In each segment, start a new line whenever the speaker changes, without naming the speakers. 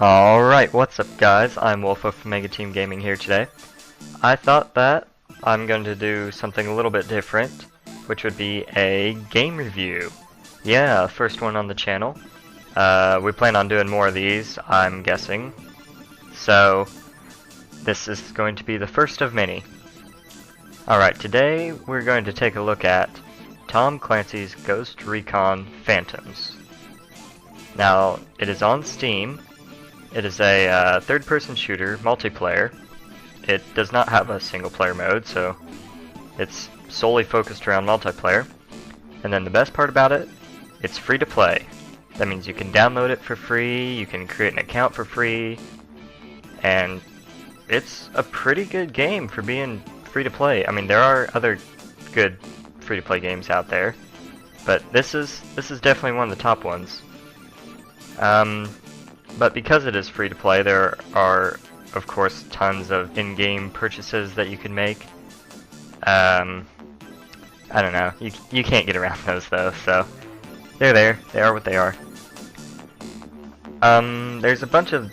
Alright, what's up guys? I'm Wolf of Mega Team Gaming here today. I thought that I'm going to do something a little bit different, which would be a game review. Yeah, first one on the channel. We plan on doing more of these, I'm guessing. So, this is going to be the first of many. Alright, today we're going to take a look at Tom Clancy's Ghost Recon Phantoms. Now, it is on Steam. It is a third-person shooter, multiplayer. It does not have a single-player mode, so it's solely focused around multiplayer. And then the best part about it, it's free to play. That means you can download it for free, you can create an account for free, and it's a pretty good game for being free to play. I mean, there are other good free to play games out there, but this is definitely one of the top ones. But because it is free to play, there are, of course, tons of in-game purchases that you can make. I don't know, you can't get around those though, so they're there, they are what they are. There's a bunch of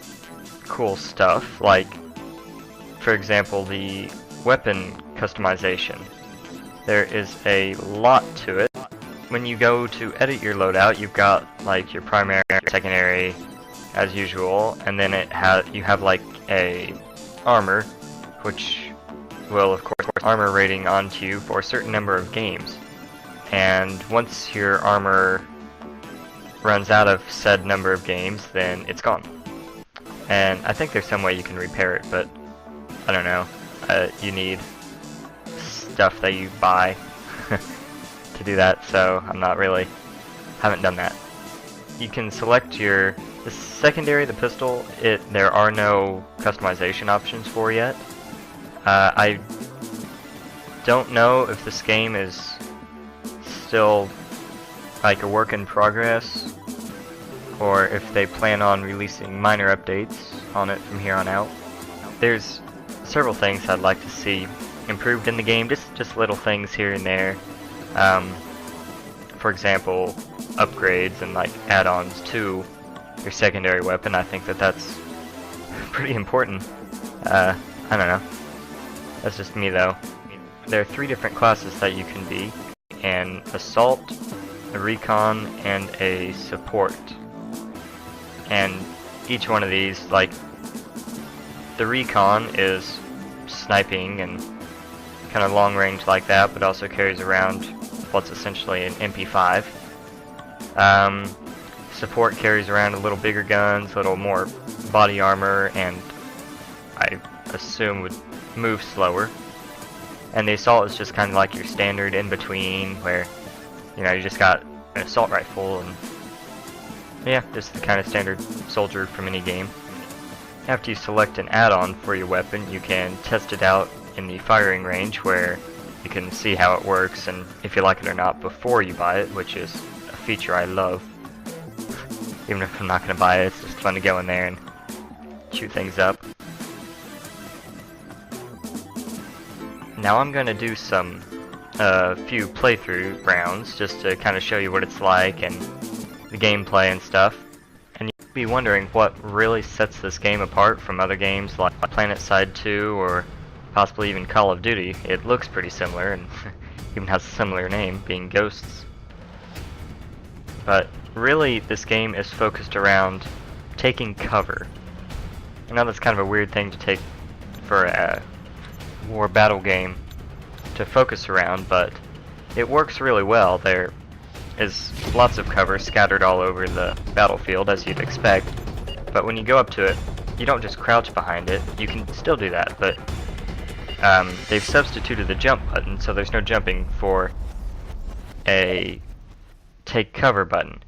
cool stuff, like, for example, the weapon customization. There is a lot to it. When you go to edit your loadout, you've got, like, your primary, secondary, as usual, and then you have like a armor, which will of course armor rating onto you for a certain number of games. And once your armor runs out of said number of games, then it's gone. And I think there's some way you can repair it, but I don't know. You need stuff that you buy to do that, so haven't done that. You can select the secondary, the pistol, there are no customization options for yet. I don't know if this game is still like a work in progress, or if they plan on releasing minor updates on it from here on out. There's several things I'd like to see improved in the game, just little things here and there. For example, upgrades and like add-ons to your secondary weapon. I think that's pretty important. I don't know. That's just me though. There are 3 different classes that you can be: an assault, a recon, and a support. And each one of these, like, the recon is sniping and kind of long range like that, but also carries around what's essentially an MP5. Support carries around a little bigger guns, a little more body armor, and I assume would move slower. And the assault is just kind of like your standard in between, where you just got an assault rifle and yeah, just the kind of standard soldier from any game. After you select an add-on for your weapon, you can test it out in the firing range, where you can see how it works and if you like it or not before you buy it, which is a feature I love. Even if I'm not going to buy it, it's just fun to go in there and shoot things up. Now I'm going to do some few playthrough rounds just to kind of show you what it's like and the gameplay and stuff. And you'll be wondering what really sets this game apart from other games like PlanetSide 2 or possibly even Call of Duty. It looks pretty similar and even has a similar name, being Ghosts. But really, this game is focused around taking cover. I know that's kind of a weird thing to take for a war battle game to focus around, but it works really well. There is lots of cover scattered all over the battlefield, as you'd expect, but when you go up to it, you don't just crouch behind it. You can still do that, but they've substituted the jump button, so there's no jumping for a take cover button.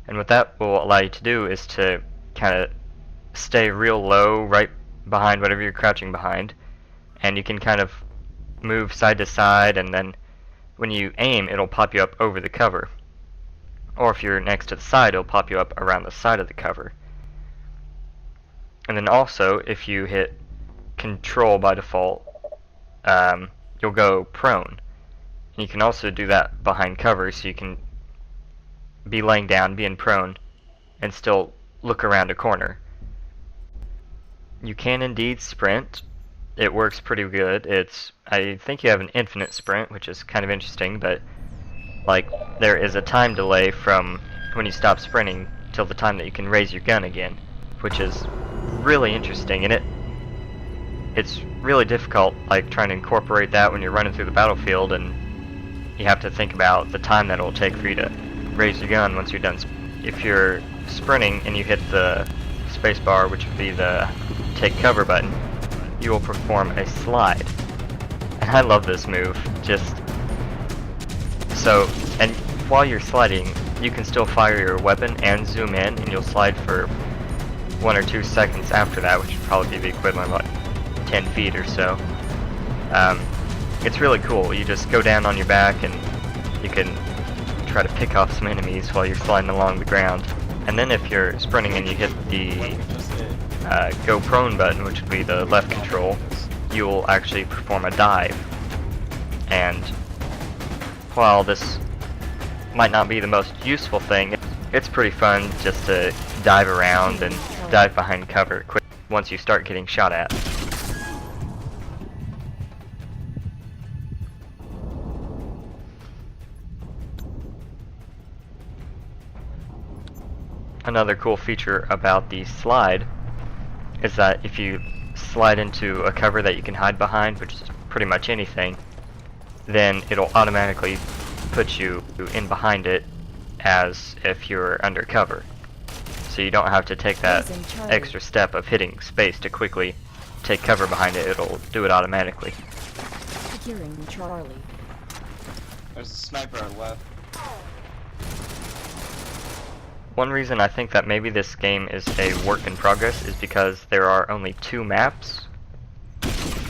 And what that will allow you to do is to kind of stay real low right behind whatever you're crouching behind, and you can kind of move side to side, and then when you aim, it'll pop you up over the cover. Or if you're next to the side, it'll pop you up around the side of the cover. And then also, if you hit Control by default, you'll go prone. And you can also do that behind cover, so you can be laying down, being prone, and still look around a corner. You can indeed sprint. It works pretty good. I think you have an infinite sprint, which is kind of interesting, but like there is a time delay from when you stop sprinting till the time that you can raise your gun again, which is really interesting, and it's really difficult, like trying to incorporate that when you're running through the battlefield, and you have to think about the time that it will take for you to raise your gun once you're done. If you're sprinting and you hit the spacebar, which would be the take cover button, you will perform a slide. And I love this move. Just so, and while you're sliding, you can still fire your weapon and zoom in, and you'll slide for 1 or 2 seconds after that, which would probably be the equivalent of like 10 feet or so. It's really cool. You just go down on your back and you can try to pick off some enemies while you're sliding along the ground. And then if you're sprinting and you hit the go prone button, which would be the left control, you will actually perform a dive. And while this might not be the most useful thing, it's pretty fun just to dive around and dive behind cover quick once you start getting shot at. Another cool feature about the slide is that if you slide into a cover that you can hide behind, which is pretty much anything, then it'll automatically put you in behind it as if you're undercover. So you don't have to take that extra step of hitting space to quickly take cover behind it. It'll do it automatically.
Securing Charlie.
There's a sniper on left.
One reason I think that maybe this game is a work in progress is because there are only 2 maps,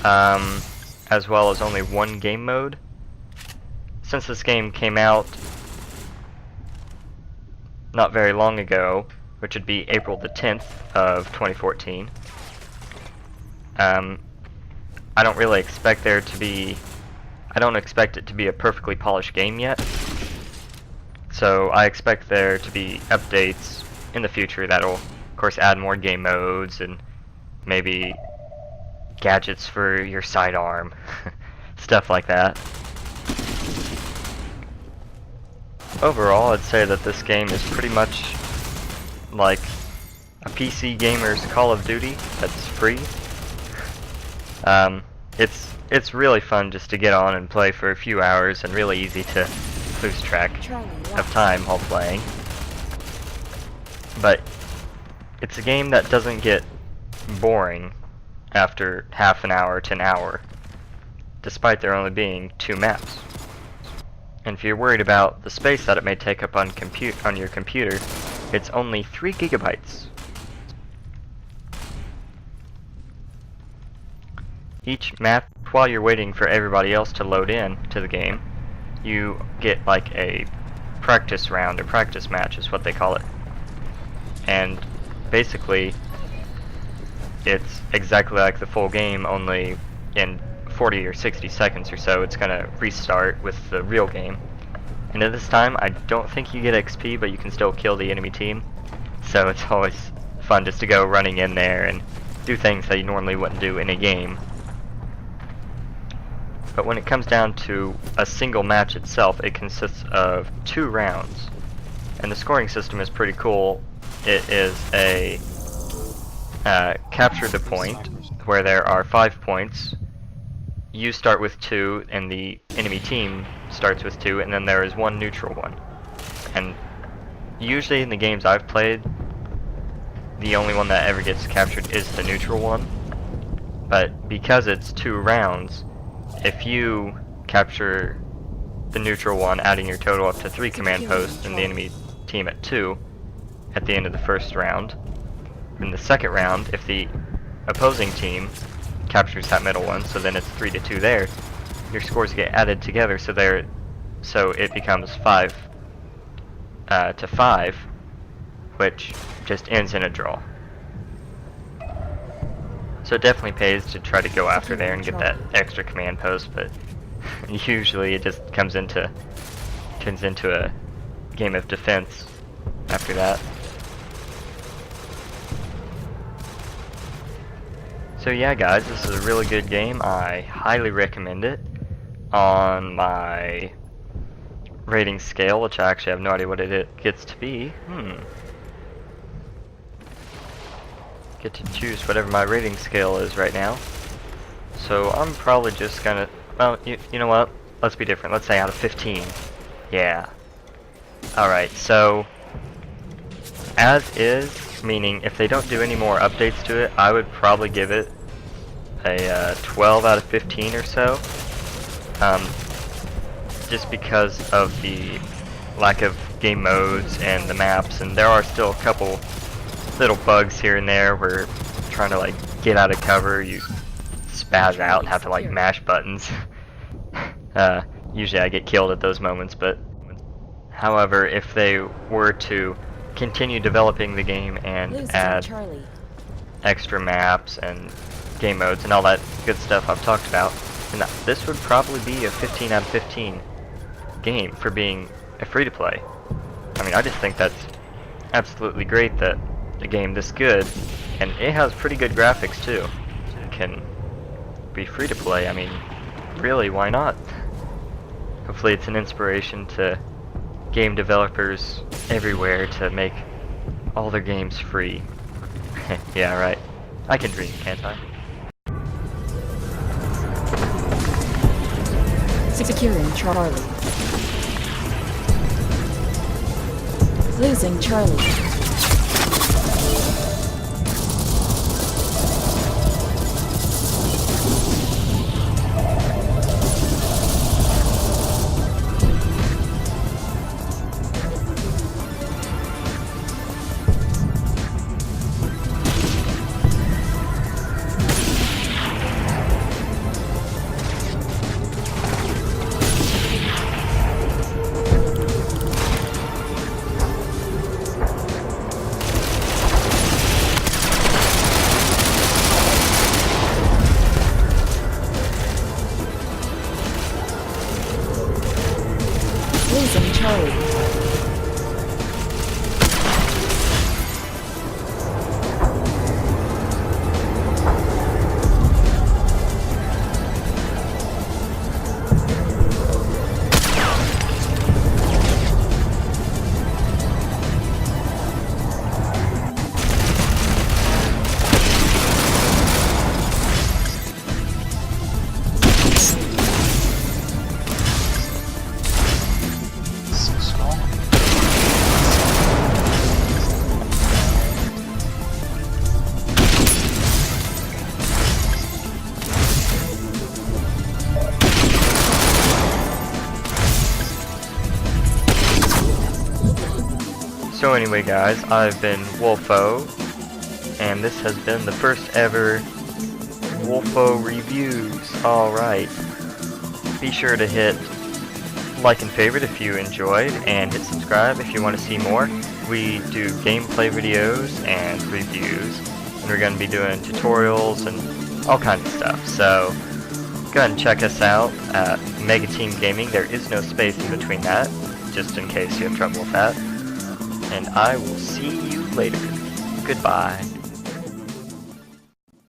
as well as only 1 game mode. Since this game came out not very long ago, which would be April the 10th of 2014, I don't really expect there to be, I don't expect it to be a perfectly polished game yet. So I expect there to be updates in the future that'll, of course, add more game modes and maybe gadgets for your sidearm, stuff like that. Overall, I'd say that this game is pretty much like a PC gamer's Call of Duty that's free. It's really fun just to get on and play for a few hours, and really easy to lose track of time while playing. But it's a game that doesn't get boring after half an hour to an hour, despite there only being 2 maps. And if you're worried about the space that it may take up on your computer, it's only 3 gigabytes. Each map, while you're waiting for everybody else to load in to the game, you get like a practice round, or practice match is what they call it. And basically, it's exactly like the full game, only in 40 or 60 seconds or so it's gonna restart with the real game. And at this time, I don't think you get XP, but you can still kill the enemy team. So it's always fun just to go running in there and do things that you normally wouldn't do in a game. But when it comes down to a single match itself, it consists of 2 rounds. And the scoring system is pretty cool. It is a capture the point, where there are 5 points. You start with 2, and the enemy team starts with 2, and then there is 1 neutral one. And usually in the games I've played, the only one that ever gets captured is the neutral one. But because it's 2 rounds, if you capture the neutral one, adding your total up to 3 command posts, and the enemy team at 2 at the end of the first round, in the second round, if the opposing team captures that middle one, so then it's 3 to 2 there, your scores get added together, so it becomes 5 to 5, which just ends in a draw. So it definitely pays to try to go after there and get that extra command post, but usually it just turns into a game of defense after that. So yeah guys, this is a really good game. I highly recommend it. On my rating scale, which I actually have no idea what it gets to be. Get to choose whatever my rating scale is right now. So I'm probably just gonna, well, you know what? Let's be different. Let's say out of 15. Yeah. Alright, so as is, meaning if they don't do any more updates to it, I would probably give it a 12 out of 15 or so. Just because of the lack of game modes and the maps, and there are still a couple little bugs here and there where trying to like get out of cover, you spaz out and have to like mash buttons. Usually I get killed at those moments, but however, if they were to continue developing the game and add extra maps and game modes and all that good stuff I've talked about, then this would probably be a 15 out of 15 game for being a free-to-play. I mean, I just think that's absolutely great that a game this good, and it has pretty good graphics too, can be free-to-play. I mean, really, why not? Hopefully it's an inspiration to game developers everywhere to make all their games free. Yeah, right. I can dream, can't I?
Securing Charlie. Losing Charlie. Losing Charlie.
So anyway guys, I've been Wolfo, and this has been the first ever Wolfo Reviews. Alright, be sure to hit like and favorite if you enjoyed, and hit subscribe if you want to see more. We do gameplay videos and reviews, and we're going to be doing tutorials and all kinds of stuff. So go ahead and check us out at Mega Team Gaming. There is no space in between that, just in case you have trouble with that. And I will see you later. Goodbye.